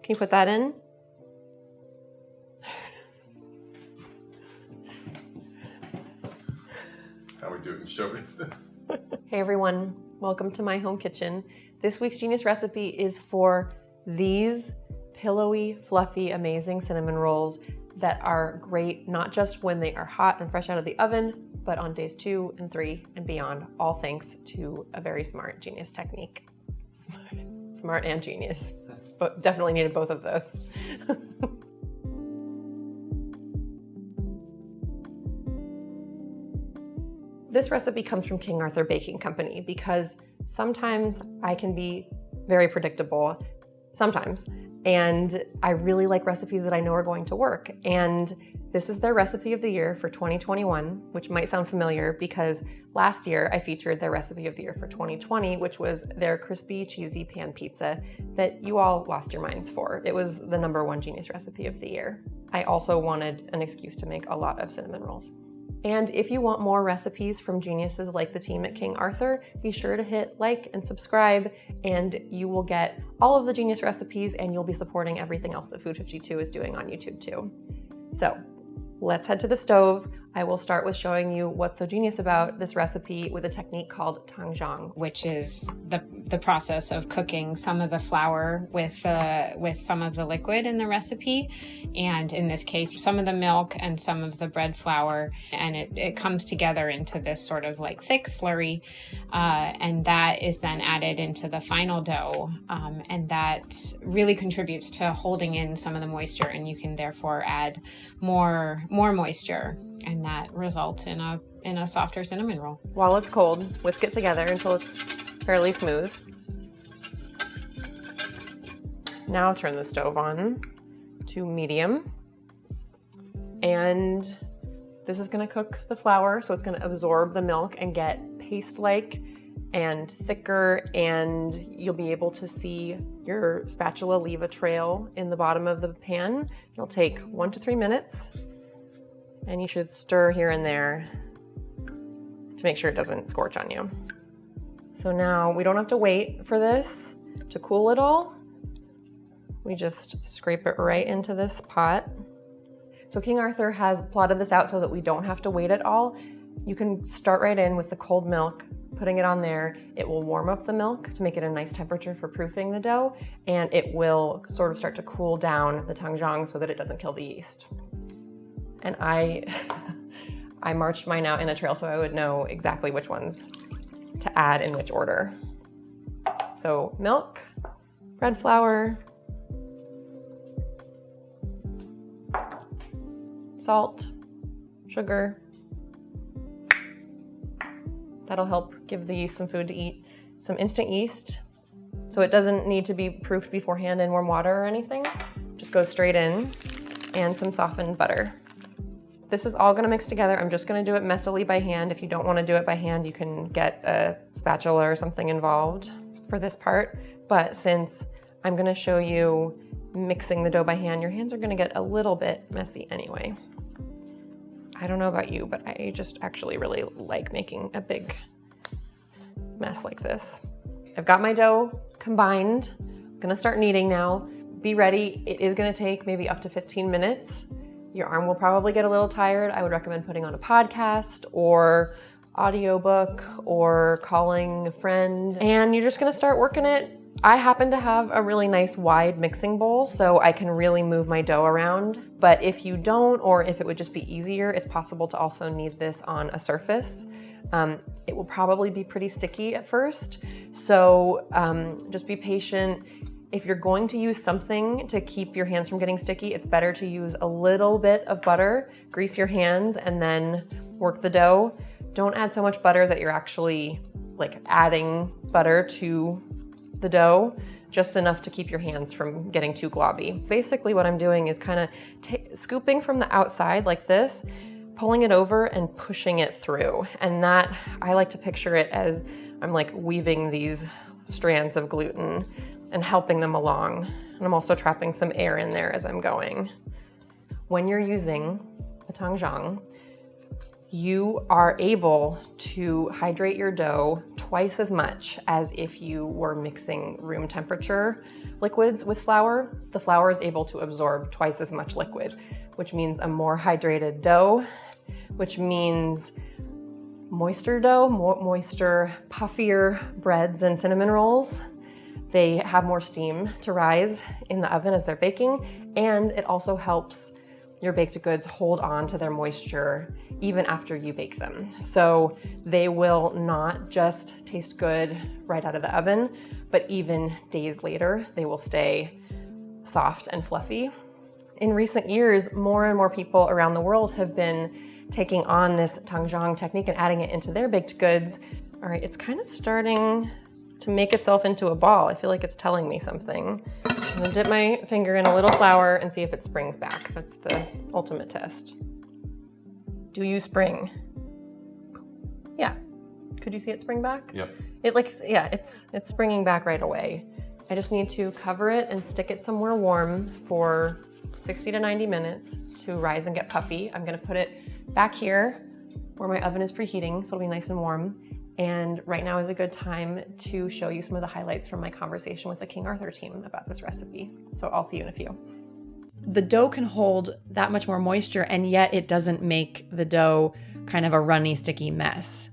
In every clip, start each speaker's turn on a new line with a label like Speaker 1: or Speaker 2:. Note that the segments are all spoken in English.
Speaker 1: Can you put that in?
Speaker 2: How we do it in show business.
Speaker 1: Hey everyone, welcome to my home kitchen. This week's Genius recipe is for these pillowy, fluffy, amazing cinnamon rolls that are great not just when they are hot and fresh out of the oven, but on days 2 and 3 and beyond, all thanks to a very smart genius technique. Smart and genius, but definitely needed both of those. This recipe comes from King Arthur Baking Company because sometimes I can be very predictable, sometimes, and I really like recipes that I know are going to work. And this is their recipe of the year for 2021, which might sound familiar because last year I featured their recipe of the year for 2020, which was their crispy, cheesy pan pizza that you all lost your minds for. It was the #1 Genius recipe of the year. I also wanted an excuse to make a lot of cinnamon rolls. And if you want more recipes from geniuses like the team at King Arthur, be sure to hit like and subscribe, and you will get all of the genius recipes and you'll be supporting everything else that Food 52 is doing on YouTube too. So let's head to the stove. I will start with showing you what's so genius about this recipe with a technique called tangzhong,
Speaker 3: which is the process of cooking some of the flour with some of the liquid in the recipe, and in this case some of the milk and some of the bread flour, and it comes together into this sort of like thick slurry, and that is then added into the final dough, and that really contributes to holding in some of the moisture, and you can therefore add more moisture, and that results in a softer cinnamon roll.
Speaker 1: While it's cold, whisk it together until it's fairly smooth. Now turn the stove on to medium. And this is gonna cook the flour, so it's gonna absorb the milk and get paste-like and thicker, and you'll be able to see your spatula leave a trail in the bottom of the pan. It'll take 1 to 3 minutes, and you should stir here and there to make sure it doesn't scorch on you. So now we don't have to wait for this to cool at all. We just scrape it right into this pot. So King Arthur has plotted this out so that we don't have to wait at all. You can start right in with the cold milk, putting it on there. It will warm up the milk to make it a nice temperature for proofing the dough, and it will sort of start to cool down the tangzhong so that it doesn't kill the yeast. And I marched mine out in a trail so I would know exactly which ones to add in which order. So milk, bread flour, salt, sugar. That'll help give the yeast some food to eat. Some instant yeast, so it doesn't need to be proofed beforehand in warm water or anything. Just goes straight in, and some softened butter. This is all gonna mix together. I'm just gonna do it messily by hand. If you don't wanna do it by hand, you can get a spatula or something involved for this part. But since I'm gonna show you mixing the dough by hand, your hands are gonna get a little bit messy anyway. I don't know about you, but I just actually really like making a big mess like this. I've got my dough combined. I'm gonna start kneading now. Be ready. It is gonna take maybe up to 15 minutes. Your arm will probably get a little tired. I would recommend putting on a podcast or audiobook or calling a friend, and you're just gonna start working it. I happen to have a really nice wide mixing bowl, so I can really move my dough around. But if you don't, or if it would just be easier, it's possible to also knead this on a surface. It will probably be pretty sticky at first, so just be patient. If you're going to use something to keep your hands from getting sticky, it's better to use a little bit of butter, grease your hands, and then work the dough. Don't add so much butter that you're actually like adding butter to the dough, just enough to keep your hands from getting too globby. Basically what I'm doing is kind of scooping from the outside like this, pulling it over and pushing it through. And that, I like to picture it as I'm like weaving these strands of gluten and helping them along. And I'm also trapping some air in there as I'm going. When you're using a tangzhong, you are able to hydrate your dough twice as much as if you were mixing room temperature liquids with flour. The flour is able to absorb twice as much liquid, which means a more hydrated dough, which means moister dough, moister, puffier breads and cinnamon rolls. They have more steam to rise in the oven as they're baking, and it also helps your baked goods hold on to their moisture even after you bake them. So they will not just taste good right out of the oven, but even days later, they will stay soft and fluffy. In recent years, more and more people around the world have been taking on this tangzhong technique and adding it into their baked goods. All right, it's kind of starting to make itself into a ball. I feel like it's telling me something. I'm gonna dip my finger in a little flour and see if it springs back. That's the ultimate test. Do you spring? Yeah. Could you see it spring back?
Speaker 2: Yep.
Speaker 1: It's springing back right away. I just need to cover it and stick it somewhere warm for 60 to 90 minutes to rise and get puffy. I'm gonna put it back here where my oven is preheating, so it'll be nice and warm. And right now is a good time to show you some of the highlights from my conversation with the King Arthur team about this recipe. So I'll see you in a few. The dough can hold that much more moisture, and yet it doesn't make the dough kind of a runny, sticky mess.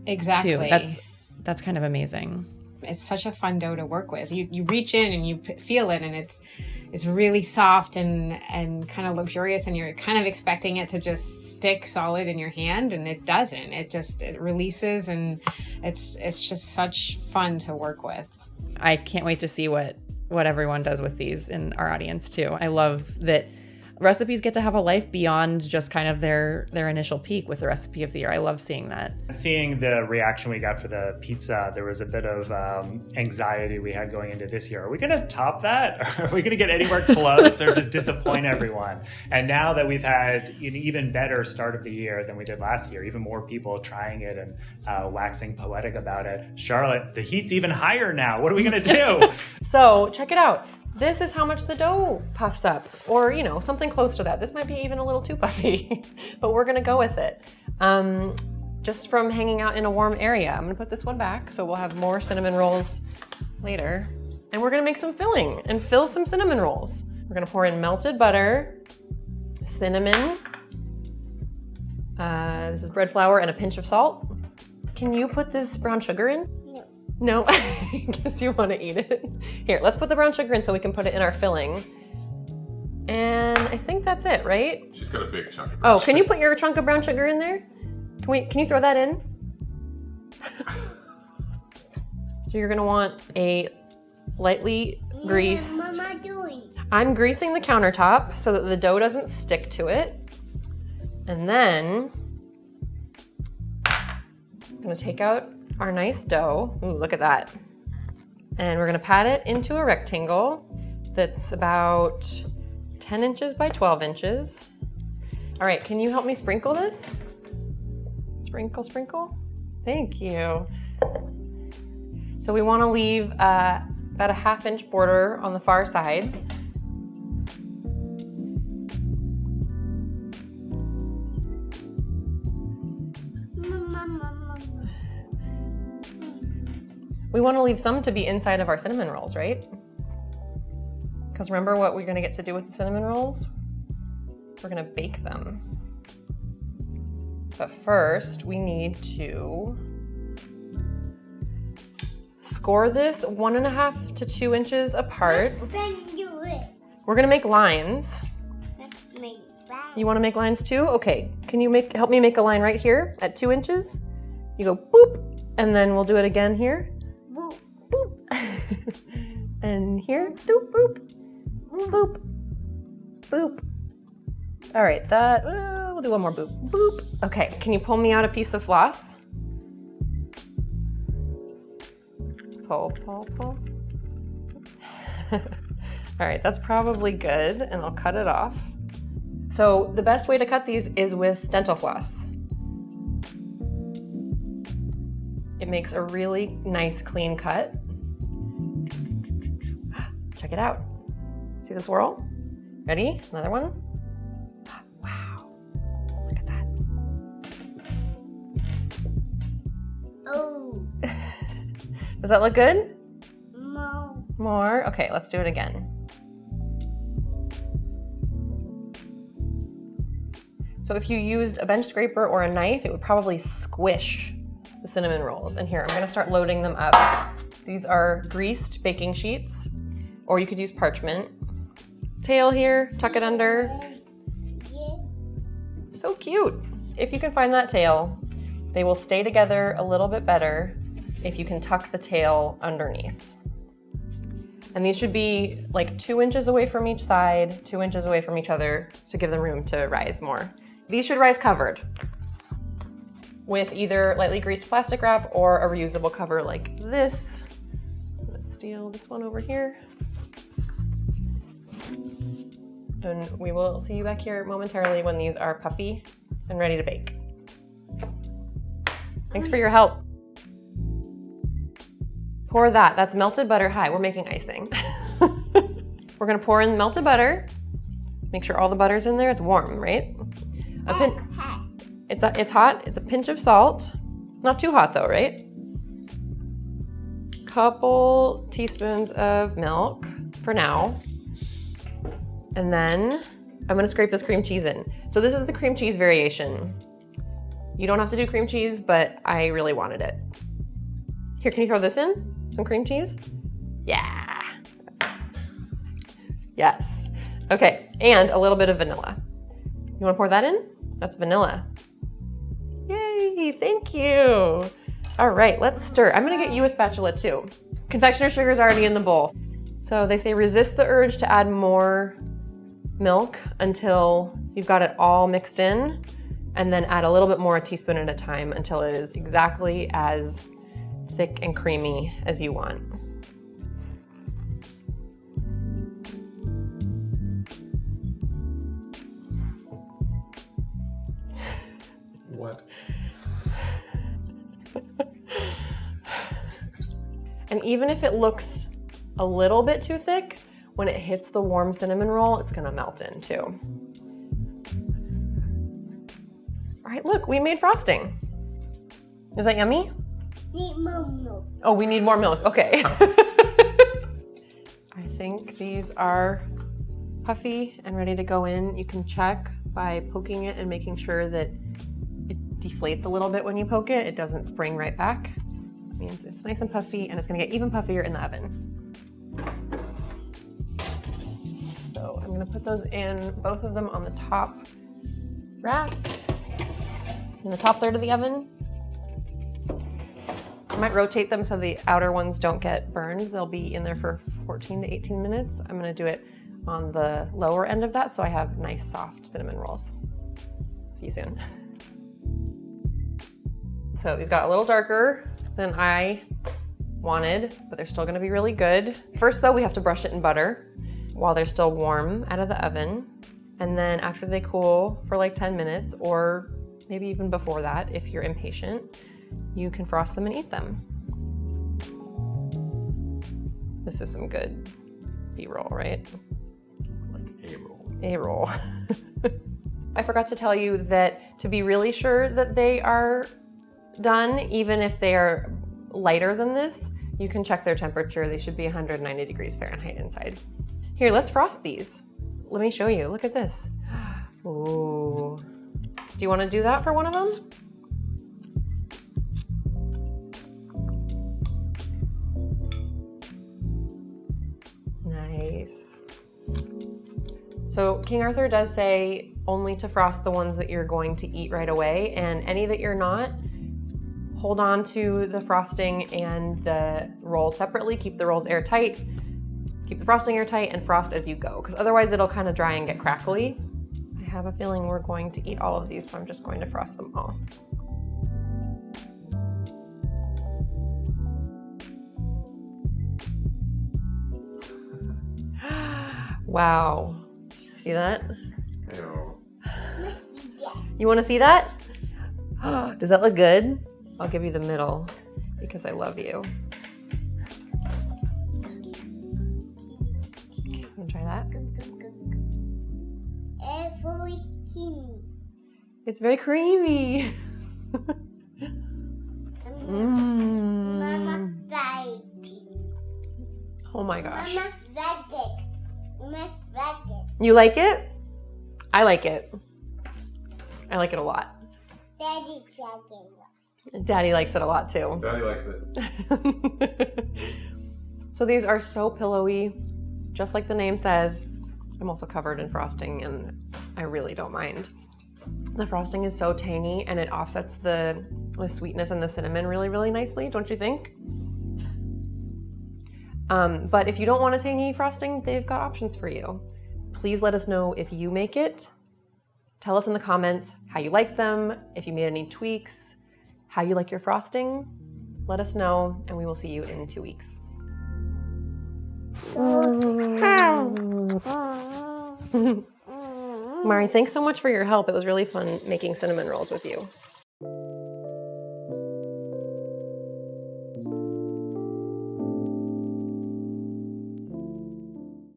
Speaker 3: Exactly.
Speaker 1: Too. That's kind of amazing.
Speaker 3: It's such a fun dough to work with. You reach in and you feel it, and it's really soft and kind of luxurious, and you're kind of expecting it to just stick solid in your hand, and it doesn't. It releases, and it's just such fun to work with.
Speaker 1: I can't wait to see what everyone does with these in our audience too. I love that recipes get to have a life beyond just kind of their initial peak with the recipe of the year. I love seeing that.
Speaker 4: Seeing the reaction we got for the pizza, there was a bit of anxiety we had going into this year. Are we going to top that? Or are we going to get anywhere close or just disappoint everyone? And now that we've had an even better start of the year than we did last year, even more people trying it and waxing poetic about it. Charlotte, the heat's even higher now. What are we going to do?
Speaker 1: So check it out. This is how much the dough puffs up, or something close to that. This might be even a little too puffy, but we're gonna go with it. Just from hanging out in a warm area. I'm gonna put this one back, so we'll have more cinnamon rolls later. And we're gonna make some filling and fill some cinnamon rolls. We're gonna pour in melted butter, cinnamon, this is bread flour, and a pinch of salt. Can you put this brown sugar in? No, I guess you want to eat it. Here, let's put the brown sugar in so we can put it in our filling. And I think that's it, right?
Speaker 2: She's got a big chunk of brown
Speaker 1: Oh, can you put your chunk of brown sugar in there? Can you throw that in? So you're gonna want a lightly greased.
Speaker 5: What am I doing?
Speaker 1: I'm greasing the countertop so that the dough doesn't stick to it. And then I'm gonna take out our nice dough. Ooh, look at that. And we're gonna pat it into a rectangle that's about 10 inches by 12 inches. All right, can you help me sprinkle this? Sprinkle, sprinkle. Thank you. So we wanna leave about a 1/2 inch border on the far side. We want to leave some to be inside of our cinnamon rolls, right? Because remember what we're going to get to do with the cinnamon rolls? We're going to bake them. But first, we need to score this 1.5 to 2 inches apart.
Speaker 5: Then do it.
Speaker 1: We're going to make lines.
Speaker 5: Let's make that.
Speaker 1: You want to make lines too? Okay. Can you help me make a line right here at 2 inches? You go boop, and then we'll do it again here.
Speaker 5: Boop.
Speaker 1: Boop. And here, doop, boop, boop, boop. All right, we'll do one more boop, boop. Okay, can you pull me out a piece of floss? Pull, pull, pull. All right, that's probably good, and I'll cut it off. So the best way to cut these is with dental floss. It makes a really nice, clean cut. Check it out. See the swirl? Ready? Another one? Wow. Look at that. Does that look good?
Speaker 5: More.
Speaker 1: More? Okay, let's do it again. So if you used a bench scraper or a knife, it would probably squish the cinnamon rolls. And here, I'm gonna start loading them up. These are greased baking sheets, or you could use parchment. Tail here, tuck it under.
Speaker 5: Yeah.
Speaker 1: So cute. If you can find that tail, they will stay together a little bit better if you can tuck the tail underneath. And these should be like 2 inches away from each side, 2 inches away from each other, to give them room to rise more. These should rise covered with either lightly greased plastic wrap or a reusable cover like this. I'm gonna steal this one over here. And we will see you back here momentarily when these are puffy and ready to bake. Thanks for your help. Pour that, that's melted butter. Hi, we're making icing. We're gonna pour in melted butter. Make sure all the butter's in there, it's warm, right? It's hot, it's a pinch of salt. Not too hot though, right? Couple teaspoons of milk for now. And then I'm gonna scrape this cream cheese in. So this is the cream cheese variation. You don't have to do cream cheese, but I really wanted it. Here, can you throw this in? Some cream cheese? Yeah. Yes. Okay, and a little bit of vanilla. You wanna pour that in? That's vanilla. Yay, thank you. All right, let's stir. I'm gonna get you a spatula too. Confectioner sugar is already in the bowl. So they say resist the urge to add more milk until you've got it all mixed in, and then add a little bit more, a teaspoon at a time, until it is exactly as thick and creamy as you want.
Speaker 2: What?
Speaker 1: And even if it looks a little bit too thick, when it hits the warm cinnamon roll, it's gonna melt in too. All right, look, we made frosting. Is that yummy?
Speaker 5: Need more milk.
Speaker 1: Oh, we need more milk, okay. I think these are puffy and ready to go in. You can check by poking it and making sure that it deflates a little bit when you poke it. It doesn't spring right back. It means it's nice and puffy, and it's gonna get even puffier in the oven. So I'm gonna put those in, both of them on the top rack, in the top third of the oven. I might rotate them so the outer ones don't get burned. They'll be in there for 14 to 18 minutes. I'm gonna do it on the lower end of that so I have nice soft cinnamon rolls. See you soon. So these got a little darker than I wanted, but they're still gonna be really good. First though, we have to brush it in butter while they're still warm out of the oven. And then after they cool for like 10 minutes, or maybe even before that, if you're impatient, you can frost them and eat them. This is some good B-roll, right?
Speaker 2: Like A-roll.
Speaker 1: A-roll. I forgot to tell you that to be really sure that they are done, even if they are lighter than this, you can check their temperature. They should be 190 degrees Fahrenheit inside. Here, let's frost these. Let me show you, look at this. Ooh. Do you wanna do that for one of them? Nice. So King Arthur does say only to frost the ones that you're going to eat right away, and any that you're not, hold on to the frosting and the roll separately. Keep the rolls airtight, keep the frosting airtight, and frost as you go, because otherwise it'll kind of dry and get crackly. I have a feeling we're going to eat all of these, so I'm just going to frost them all. Wow, see that?
Speaker 2: Ew.
Speaker 1: You wanna see that? Does that look good? I'll give you the middle because I love you. Okay, you wanna try that?
Speaker 5: Every creamy.
Speaker 1: It's very creamy.
Speaker 5: Mama, variety.
Speaker 1: Oh my gosh.
Speaker 5: Mama, like it. Mama, like it.
Speaker 1: You like it? I like it. I like it a lot.
Speaker 5: Daddy, like it.
Speaker 1: Daddy likes it a lot too.
Speaker 2: Daddy likes it.
Speaker 1: So these are so pillowy, just like the name says. I'm also covered in frosting and I really don't mind. The frosting is so tangy and it offsets the sweetness and the cinnamon really, really nicely, don't you think? But if you don't want a tangy frosting, they've got options for you. Please let us know if you make it. Tell us in the comments how you like them, if you made any tweaks, how you like your frosting. Let us know and we will see you in 2 weeks. Mari, thanks so much for your help. It was really fun making cinnamon rolls with you.